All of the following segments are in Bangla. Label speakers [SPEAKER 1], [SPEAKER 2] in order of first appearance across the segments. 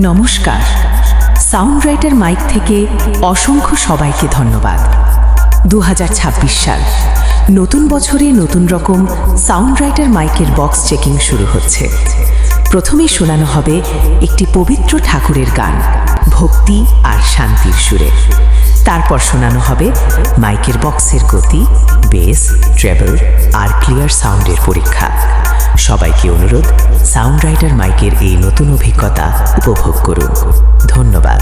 [SPEAKER 1] নমস্কার। সাউন্ড রাইটার মাইক থেকে অসংখ্য সবাইকে ধন্যবাদ। 2026 সাল, নতুন বছরে নতুন রকম সাউন্ড রাইটার মাইকের বক্স চেকিং শুরু হচ্ছে। প্রথমেই শোনানো হবে একটি পবিত্র ঠাকুরের গান, ভক্তি আর শান্তির সুরে। তারপর শোনানো হবে মাইকের বক্সের গতি, বেস, ট্রেবল আর ক্লিয়ার সাউন্ডের পরীক্ষা। সবাইকে অনুরোধ, সাউন্ড রাইটার মাইকের এই নতুন অভিজ্ঞতা উপভোগ করুন। ধন্যবাদ।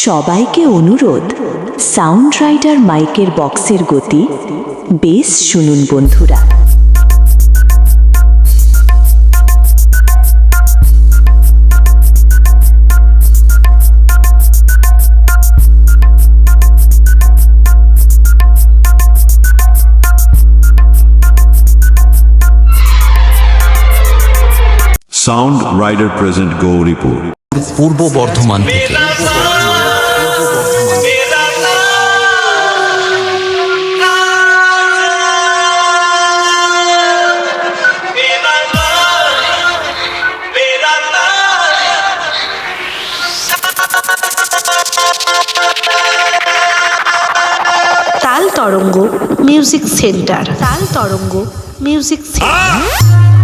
[SPEAKER 1] সবাইকে অনুরোধ, সাউন্ড রাইটার মাইকের বক্সের গতি, বেস শুনুন বন্ধুরা।
[SPEAKER 2] সাউন্ড রাইডার প্রেজেন্ট গৌরীপুর,
[SPEAKER 3] পূর্ব বর্ধমান থেকে।
[SPEAKER 4] তাল তরঙ্গ মিউজিক সেন্টার, তাল তরঙ্গ মিউজিক সেন্টার।